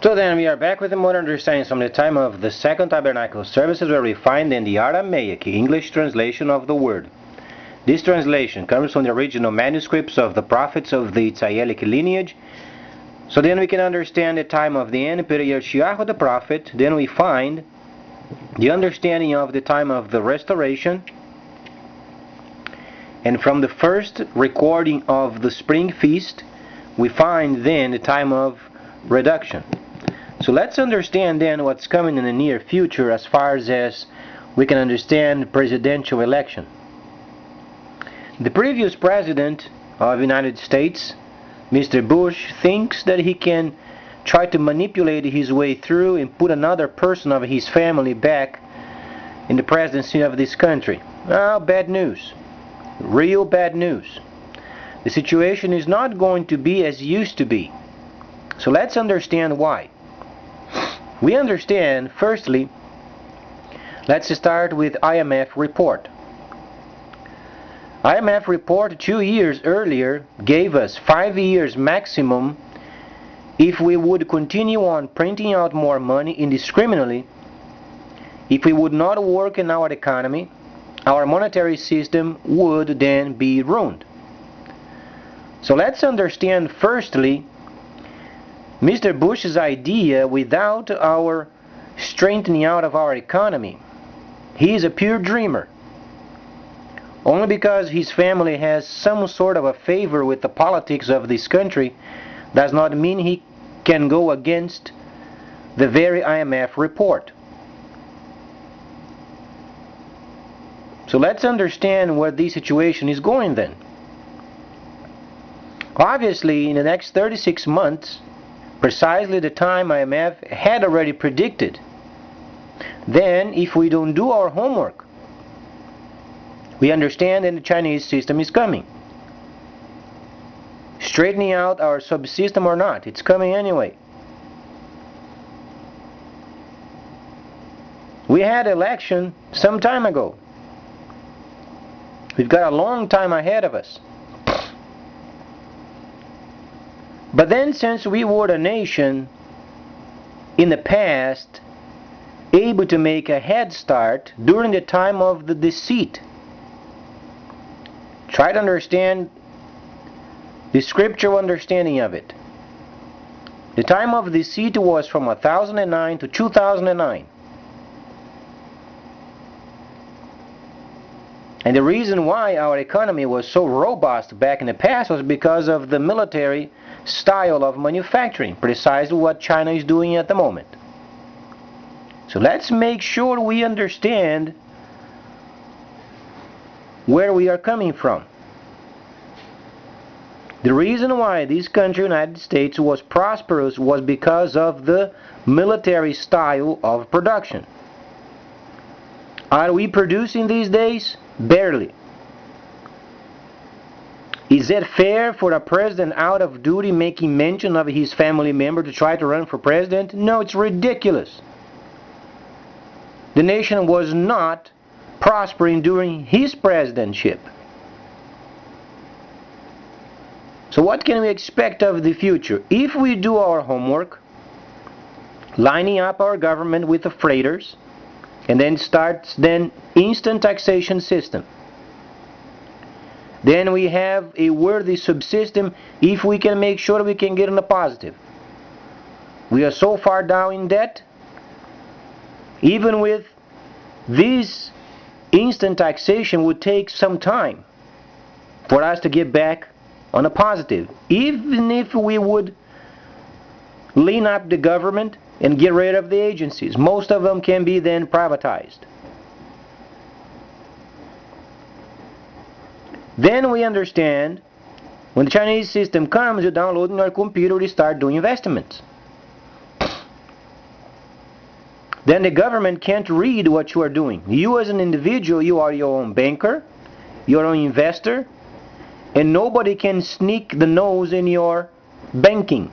So then we are back with the modern understanding from the time of the Second Tabernacle services, where we find in the Aramaic English translation of the word. This translation comes from the original manuscripts of the prophets of the Tzayelic lineage. So then we can understand the time of the Emperor Yeshayahu the prophet. Then we find the understanding of the time of the restoration. And from the first recording of the spring feast, we find then the time of reduction. So let's understand then what's coming in the near future as far as we can understand presidential election. The previous president of the United States, Mr. Bush, thinks that he can try to manipulate his way through and put another person of his family back in the presidency of this country. Well, bad news. Real bad news. The situation is not going to be as it used to be. So let's understand why. We understand, firstly, let's start with IMF report. IMF report 2 years earlier gave us 5 years maximum if we would continue on printing out more money indiscriminately. If we would not work in our economy, our monetary system would then be ruined. So let's understand, firstly, Mr. Bush's idea without our strengthening out of our economy. He is a pure dreamer. Only because his family has some sort of a favor with the politics of this country does not mean he can go against the very IMF report. So let's understand where this situation is going then. Obviously, in the next 36 months, precisely the time IMF had already predicted, then if we don't do our homework, we understand that the Chinese system is coming. Straightening out our subsystem or not, it's coming anyway. We had election some time ago. We've got a long time ahead of us. But then, since we were a nation in the past able to make a head start during the time of the deceit, try to understand the scriptural understanding of it. The time of deceit was from 1009 to 2009. And the reason why our economy was so robust back in the past was because of the military style of manufacturing, precisely what China is doing at the moment. So let's make sure we understand where we are coming from. The reason why this country, United States, was prosperous was because of the military style of production. Are we producing these days? Barely. Is it fair for a president out of duty making mention of his family member to try to run for president? No, it's ridiculous. The nation was not prospering during his presidentship. So what can we expect of the future? If we do our homework, lining up our government with the freighters, and then starts then instant taxation system. Then we have a worthy subsystem if we can make sure we can get in the positive. We are so far down in debt. Even with this instant taxation would take some time for us to get back on a positive. Even if we would lean up the government and get rid of the agencies, most of them can be then privatized. Then we understand when the Chinese system comes, you download in your computer, you start doing investments. Then the government can't read what you are doing. You as an individual, you are your own banker, your own investor, and nobody can sneak the nose in your banking.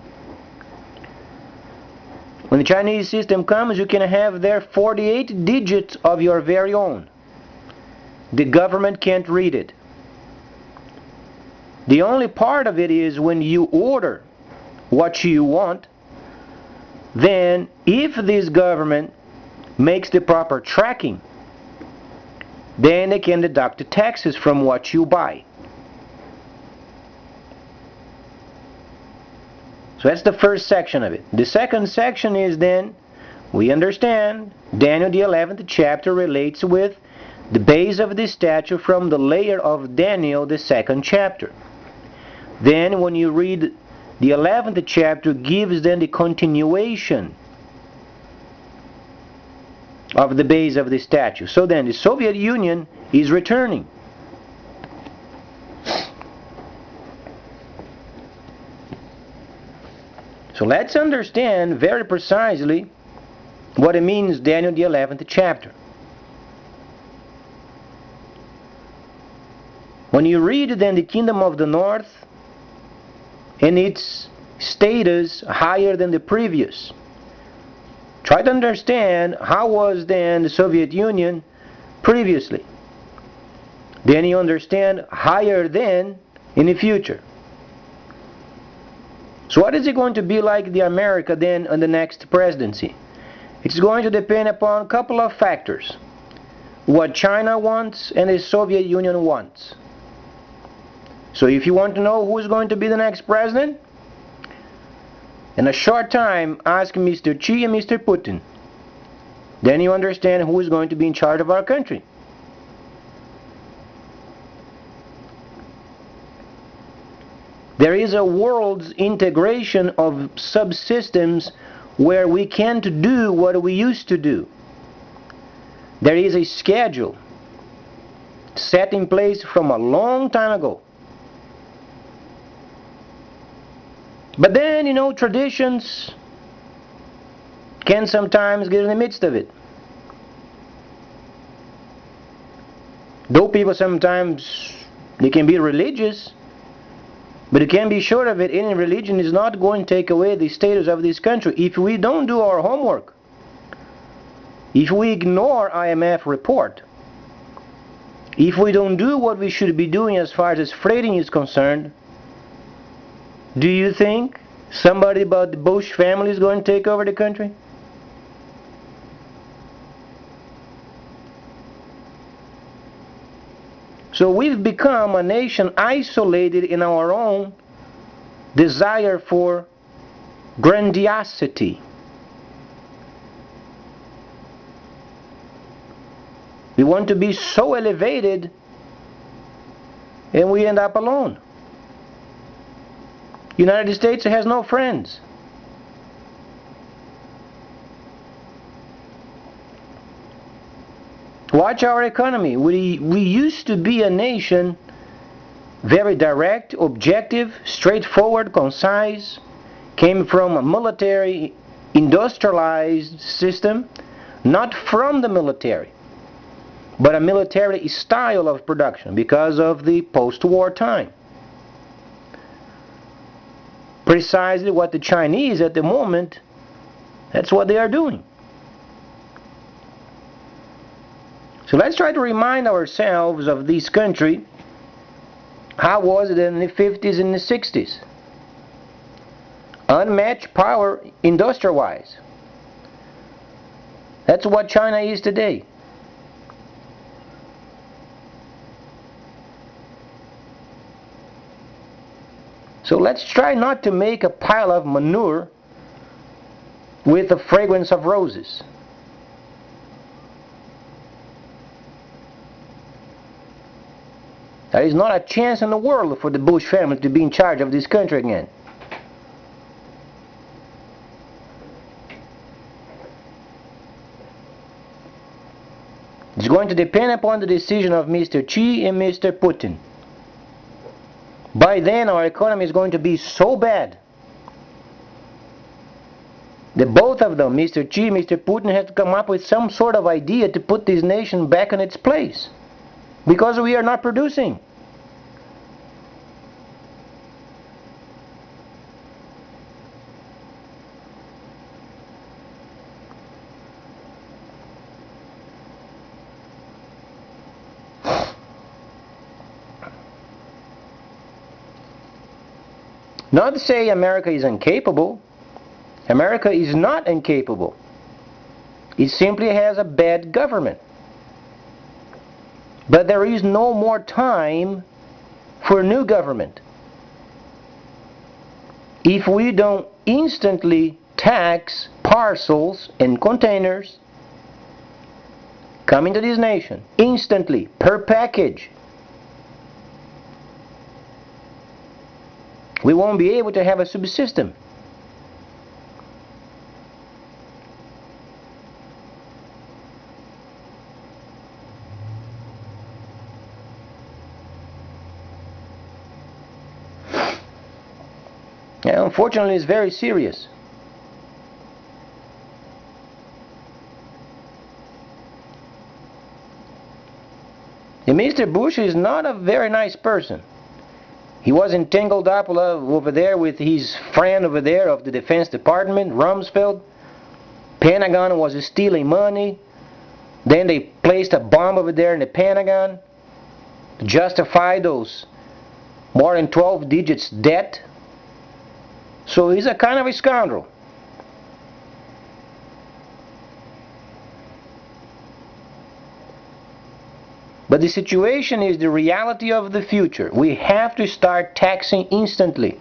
When the Chinese system comes, you can have there 48 digits of your very own. The government can't read it. The only part of it is when you order what you want, then if this government makes the proper tracking, then they can deduct the taxes from what you buy. So that's the first section of it. The second section is then, we understand, Daniel the 11th chapter relates with the base of the statue from the layer of Daniel the 2nd chapter. Then when you read the 11th chapter, gives then the continuation of the base of the statue. So then the Soviet Union is returning. So let's understand very precisely what it means, Daniel the 11th chapter. When you read then the kingdom of the north and its status higher than the previous, try to understand how was then the Soviet Union previously. Then you understand higher than in the future. So what is it going to be like the America then on the next presidency? It's going to depend upon a couple of factors. What China wants and the Soviet Union wants. So if you want to know who is going to be the next president, in a short time ask Mr. Xi and Mr. Putin. Then you understand who is going to be in charge of our country. There is a world's integration of subsystems where we can't do what we used to do. There is a schedule set in place from a long time ago. But then, traditions can sometimes get in the midst of it. Though people sometimes, they can be religious, but you can be sure of it, any religion is not going to take away the status of this country. If we don't do our homework, if we ignore IMF report, if we don't do what we should be doing as far as freighting is concerned, do you think somebody about the Bush family is going to take over the country? So we've become a nation isolated in our own desire for grandiosity. We want to be so elevated and we end up alone. United States has no friends. Watch our economy. We used to be a nation very direct, objective, straightforward, concise, came from a military industrialized system, not from the military, but a military style of production because of the post-war time. Precisely what the Chinese at the moment, that's what they are doing. So let's try to remind ourselves of this country. How was it in the 50s and the 60s? Unmatched power industrial-wise. That's what China is today. So let's try not to make a pile of manure with the fragrance of roses. There is not a chance in the world for the Bush family to be in charge of this country again. It's going to depend upon the decision of Mr. Xi and Mr. Putin. By then our economy is going to be so bad that both of them, Mr. Xi and Mr. Putin, have to come up with some sort of idea to put this nation back in its place. Because we are not producing. Not to say America is incapable. America is not incapable. It simply has a bad government. But there is no more time for new government. If we don't instantly tax parcels and containers coming to this nation, instantly, per package, we won't be able to have a subsystem. And unfortunately, it's very serious. And Mr. Bush is not a very nice person. He was entangled up over there with his friend over there of the Defense Department, Rumsfeld. Pentagon was stealing money. Then they placed a bomb over there in the Pentagon to justify those more than 12 digits debt. So he's a kind of a scoundrel. But the situation is the reality of the future. We have to start taxing instantly.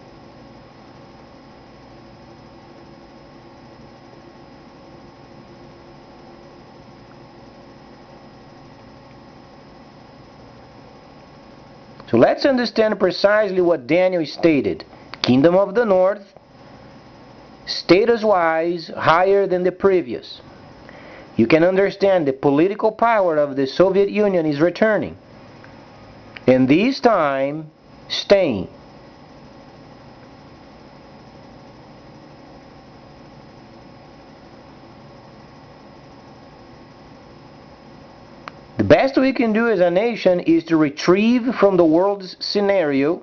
So let's understand precisely what Daniel stated. Kingdom of the North, status-wise, higher than the previous. You can understand the political power of the Soviet Union is returning. And this time, staying. The best we can do as a nation is to retrieve from the world's scenario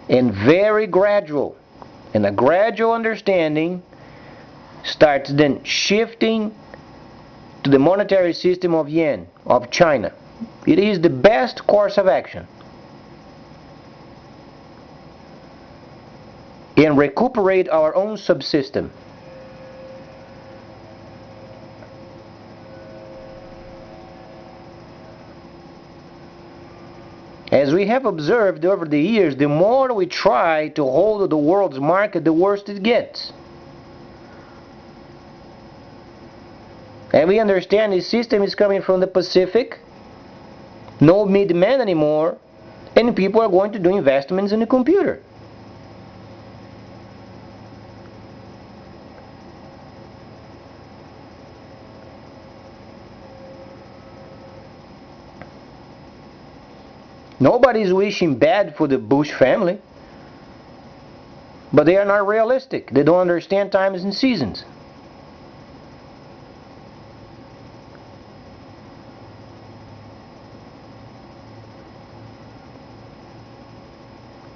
and very gradual, and a gradual understanding starts then shifting to the monetary system of yen, of China. It is the best course of action. And recuperate our own subsystem. As we have observed over the years, the more we try to hold the world's market, the worse it gets. And we understand this system is coming from the Pacific, no middlemen anymore, and people are going to do investments in the computer. Nobody is wishing bad for the Bush family, but they are not realistic. They don't understand times and seasons.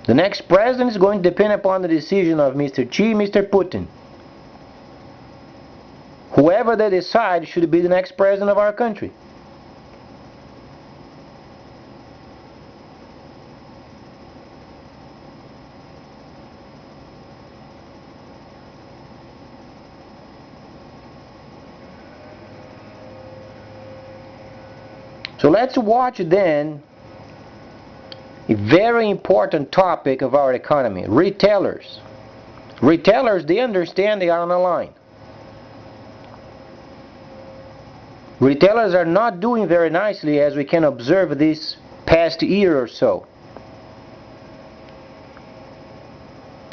The next president is going to depend upon the decision of Mr. Xi, Mr. Putin. Whoever they decide should be the next president of our country. So let's watch then a very important topic of our economy. Retailers. Retailers, they understand they are on the line. Retailers are not doing very nicely, as we can observe this past year or so.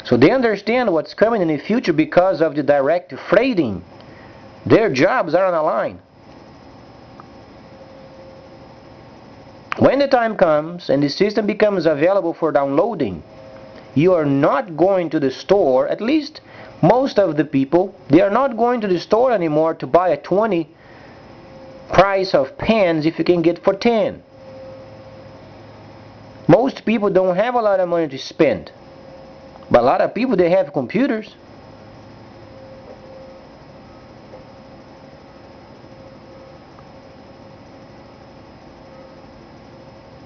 So they understand what's coming in the future because of the direct freighting. Their jobs are on the line. When the time comes and the system becomes available for downloading, you are not going to the store, at least most of the people, they are not going to the store anymore to buy a 20 price of pens if you can get for 10. Most people don't have a lot of money to spend, but a lot of people, they have computers.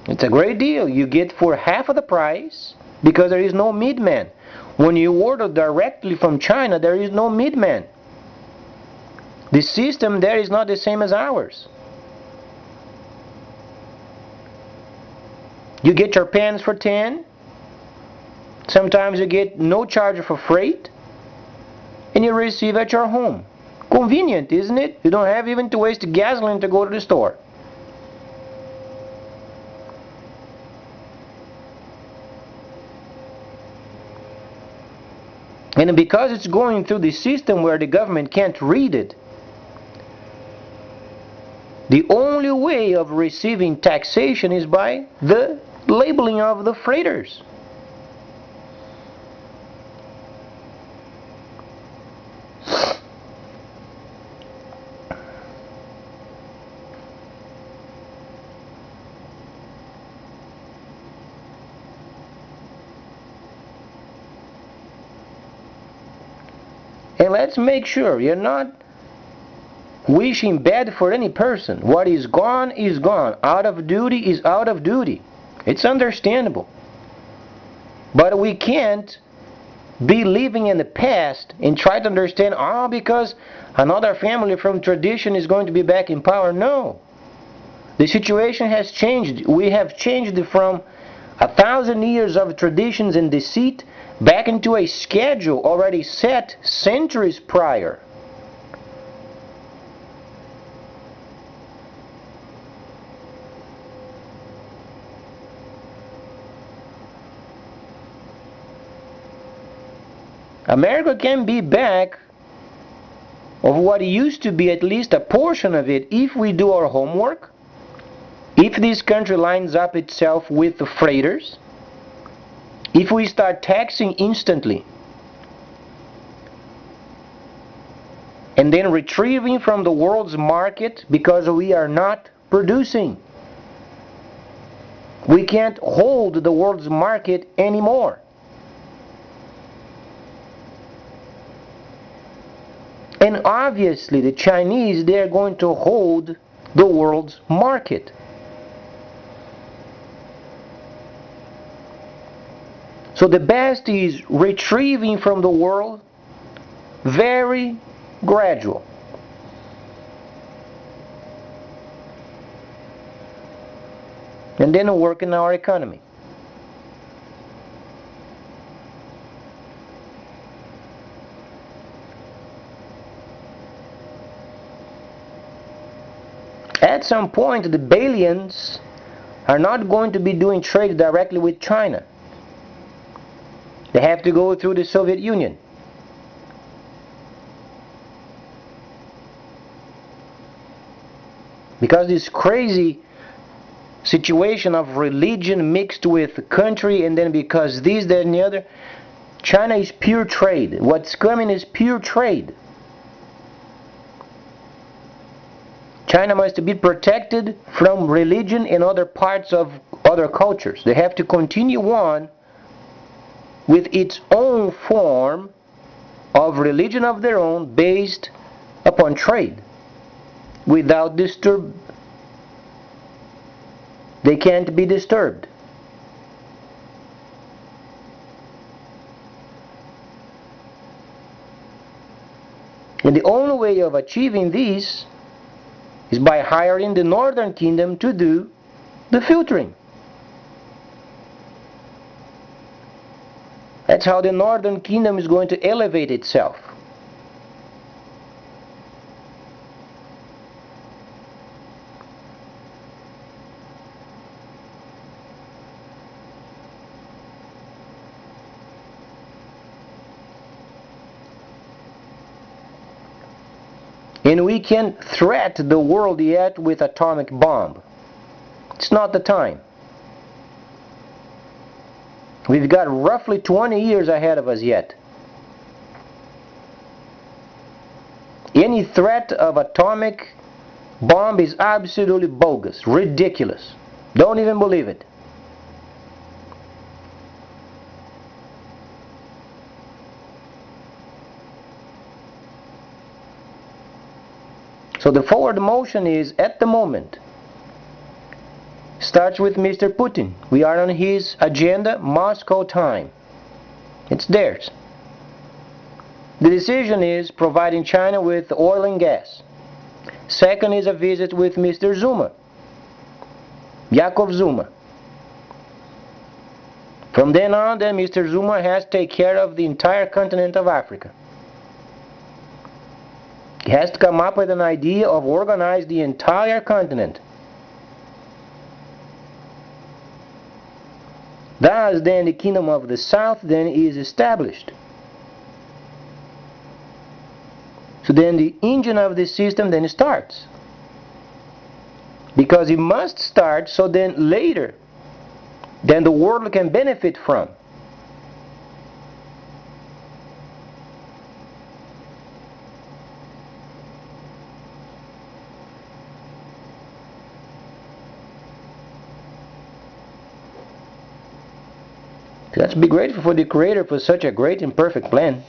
It's a great deal. You get for half of the price because there is no middleman. When you order directly from China, there is no middleman. The system there is not the same as ours. You get your pens for 10. Sometimes you get no charge for freight. And you receive at your home. Convenient, isn't it? You don't have even to waste gasoline to go to the store. And because it's going through the system where the government can't read it, the only way of receiving taxation is by the labeling of the freighters. And let's make sure you're not wishing bad for any person. What is gone is gone. Out of duty is out of duty. It's understandable. But we can't be living in the past and try to understand, because another family from tradition is going to be back in power. No. The situation has changed. We have changed from 1,000 years of traditions and deceit back into a schedule already set centuries prior. America can be back of what used to be, at least a portion of it, if we do our homework, if this country lines up itself with the freighters, if we start taxing instantly, and then retrieving from the world's market because we are not producing. We can't hold the world's market anymore. And obviously the Chinese, they're going to hold the world's market. So the best is retrieving from the world, very gradual. And then work in our economy. At some point, the billions are not going to be doing trade directly with China. They have to go through the Soviet Union. Because this crazy situation of religion mixed with country, and then because this, that, and the other, China is pure trade. What's coming is pure trade. China must be protected from religion and other parts of other cultures. They have to continue on with its own form of religion of their own based upon trade without disturb. They can't be disturbed. And the only way of achieving this is by hiring the Northern Kingdom to do the filtering. That's how the Northern Kingdom is going to elevate itself. And we can't threaten the world yet with atomic bomb. It's not the time. We've got roughly 20 years ahead of us yet. Any threat of atomic bomb is absolutely bogus, ridiculous. Don't even believe it. So the forward motion is, at the moment, starts with Mr. Putin. We are on his agenda, Moscow time. It's theirs. The decision is providing China with oil and gas. Second is a visit with Mr. Zuma, Jacob Zuma. From then on, then Mr. Zuma has to take care of the entire continent of Africa. He has to come up with an idea of organize the entire continent. Thus, then, the Kingdom of the South then is established. So then the engine of this system then starts. Because it must start so then later, then the world can benefit from. Let's be grateful for the Creator for such a great and perfect plan.